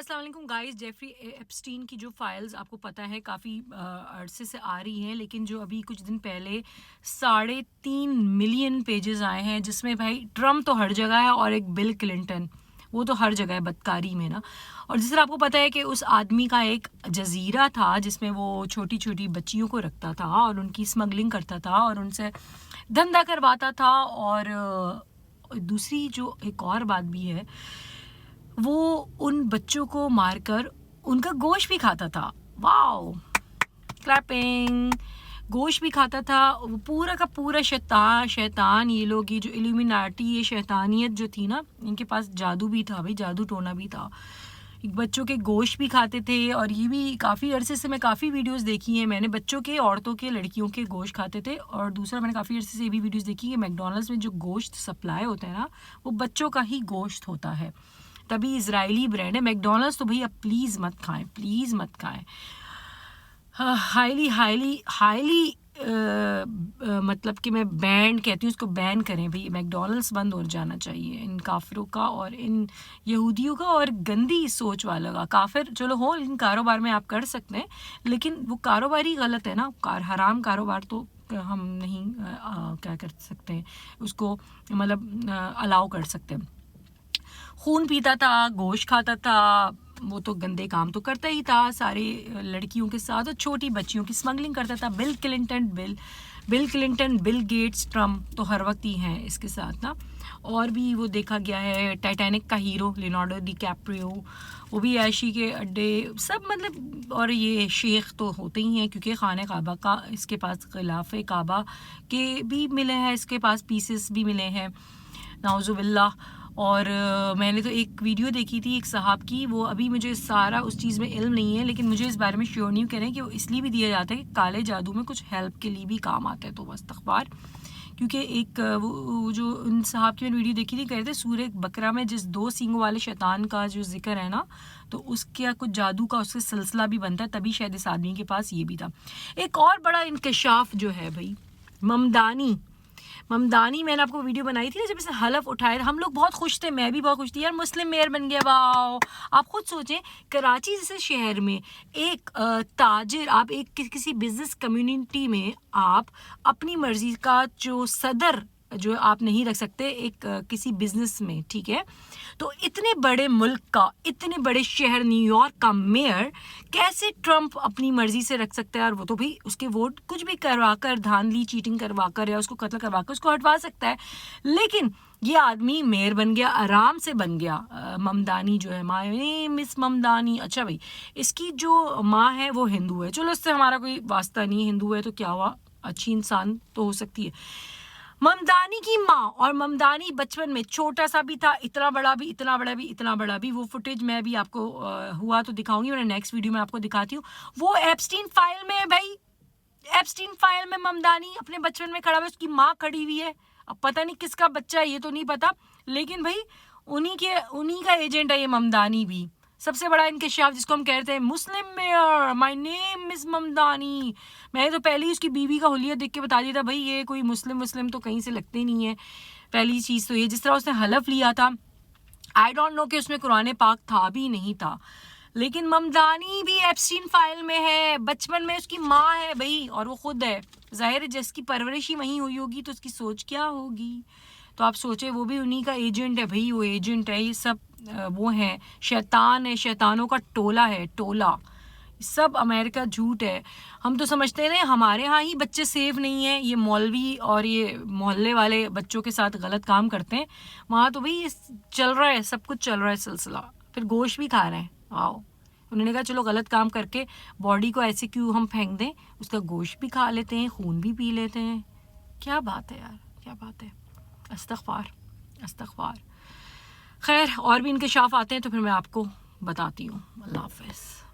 अस्सलाम वालेकुम guys. Jeffrey Epstein की जो फाइल्स आपको पता है काफ़ी अरसे से आ रही हैं, लेकिन जो अभी कुछ दिन पहले 3.5 मिलियन पेजेस आए हैं, जिसमें भाई ट्रम्प तो हर जगह है और एक बिल क्लिंटन वो तो हर जगह है बदकारी में ना। और जिस तरह आपको पता है कि उस आदमी का एक जजीरा था जिसमें वो छोटी छोटी बच्चियों को रखता था और उनकी स्मगलिंग करता था और उनसे धंधा करवाता था। और दूसरी जो एक और बात भी है, वो उन बच्चों को मारकर उनका गोश्त भी खाता था। Wow, clapping. गोश्त भी खाता था। वो पूरा का पूरा शैतान ये लोग, ये जो इल्यूमिनाटी, ये शैतानियत जो थी ना, इनके पास जादू भी था भाई, जादू टोना भी था। बच्चों के गोश्त भी खाते थे। और ये भी काफ़ी अरसे से मैं काफ़ी वीडियोस देखी हैं मैंने, बच्चों के, औरतों के, लड़कियों के गोश्त खाते थे। और दूसरा मैंने काफ़ी अरसे से ये भी वीडियोस देखी कि मैकडॉनल्ड्स में जो गोश्त सप्लाई होता है ना, वो बच्चों का ही गोश्त होता है। तभी इजरायली ब्रांड है मैकडॉनल्ड्स। तो भैया प्लीज़ मत खाएं, प्लीज़ मत खाएं। हाईली हाईली हाईली मतलब कि मैं बैन कहती हूँ, उसको बैन करें भाई। मैकडॉनल्ड्स बंद हो जाना चाहिए इन काफिरों का और इन यहूदियों का और गंदी सोच वालों का। काफिर चलो हो, इन कारोबार में आप कर सकते हैं, लेकिन वो कारोबार ही गलत है ना। हराम कारोबार तो हम नहीं क्या कर सकते हैं उसको, मतलब अलाउ कर सकते हैं। खून पीता था, गोश्त खाता था, वो तो गंदे काम तो करता ही था सारे लड़कियों के साथ, और छोटी बच्चियों की स्मगलिंग करता था। Bill Clinton, Bill Gates, Trump तो हर वक्त ही हैं इसके साथ ना। और भी वो देखा गया है, टाइटैनिक का हीरो लियोनार्डो डिकैप्रियो, वो भी ऐशी के अड्डे सब, मतलब। और ये शेख तो होते ही हैं, क्योंकि खाने काबा का इसके पास, खिलाफे काबा के भी मिले हैं इसके पास, पीसेस भी मिले हैं, नाउजुबिल्लाह। और मैंने तो एक वीडियो देखी थी एक साहब की, वो अभी मुझे सारा उस चीज़ में इल्म नहीं है, लेकिन मुझे इस बारे में श्योर नहीं करें कि वो इसलिए भी दिया जाता है कि काले जादू में कुछ हेल्प के लिए भी काम आता है। तो बस तख्बार, क्योंकि एक वो जो उन साहब की मैंने वीडियो देखी थी, कह रहे थे सूरह बकरा में जिस 2 सींगों वाले शैतान का जो जिक्र है ना, तो उसका कुछ जादू का उससे सिलसिला भी बनता है, तभी शायद इस आदमी के पास ये भी था। एक और बड़ा इंकशाफ जो है भाई, ममदानी मैंने आपको वीडियो बनाई थी ना, जब इसे हलफ उठाए हम लोग बहुत खुश थे, मैं भी बहुत खुश थी यार, मुस्लिम मेयर बन गया। वाओ, आप खुद सोचें, कराची जैसे शहर में एक ताजिर, आप एक किसी बिजनेस कम्युनिटी में आप अपनी मर्जी का जो सदर जो आप नहीं रख सकते एक किसी बिजनेस में, ठीक है। तो इतने बड़े मुल्क का, इतने बड़े शहर न्यूयॉर्क का मेयर कैसे ट्रम्प अपनी मर्जी से रख सकता है? और वो तो भी उसके वोट कुछ भी करवाकर, धांधली चीटिंग करवाकर या उसको कत्ल करवाकर उसको हटवा सकता है। लेकिन ये आदमी मेयर बन गया, आराम से बन गया। ममदानी जो है, माय नेम मिस ममदानी। अच्छा भाई, इसकी जो माँ है वो हिंदू है, चलो इससे हमारा कोई वास्ता नहीं, हिंदू है तो क्या हुआ, अच्छी इंसान तो हो सकती है। ममदानी की माँ, और ममदानी बचपन में छोटा सा भी था, इतना बड़ा भी, इतना बड़ा भी, इतना बड़ा भी। वो फुटेज मैं भी आपको हुआ तो दिखाऊंगी, मैं नेक्स्ट वीडियो में आपको दिखाती हूँ। वो एप्स्टीन फाइल में है भाई, एप्स्टीन फाइल में ममदानी अपने बचपन में खड़ा हुआ, उसकी माँ खड़ी हुई है। अब पता नहीं किसका बच्चा है, ये तो नहीं पता, लेकिन भाई उन्हीं का एजेंट है ये ममदानी भी। सबसे बड़ा इंकशाफ जिसको हम कहते हैं Muslim mayor, my name is Mamdani. मैंने तो पहले ही उसकी बीवी का हुलिया देख के बता दिया था भाई, ये कोई मुस्लिम तो कहीं से लगते नहीं है। पहली चीज़ तो ये, जिस तरह उसने हलफ लिया था, आई डोंट नो कि उसमें कुरान पाक था भी नहीं था, लेकिन ममदानी भी एप्स्टीन फाइल में है, बचपन में उसकी माँ है भाई, और वो खुद है। जाहिर है जिसकी परवरिश ही वहीं हुई होगी तो उसकी सोच क्या होगी। तो आप सोचे, वो भी उन्हीं का एजेंट है भाई, वो एजेंट है, ये सब वो है, शैतान है, शैतानों का टोला है, टोला। सब अमेरिका झूठ है। हम तो समझते हैं हमारे यहाँ ही बच्चे सेफ नहीं हैं, ये मौलवी और ये मोहल्ले वाले बच्चों के साथ गलत काम करते हैं, वहाँ तो भाई चल रहा है, सब कुछ चल रहा है सिलसिला। फिर गोश्त भी खा रहे हैं। आओ, उन्होंने कहा चलो गलत काम करके बॉडी को ऐसे क्यों हम फेंक दें, उसका गोश्त भी खा लेते हैं, खून भी पी लेते हैं। क्या बात है यार, क्या बात है। अस्तगफार, अस्तगफार। खैर, और भी इंकशाफ आते हैं तो फिर मैं आपको बताती हूँ। अल्लाह हाफ़िज़।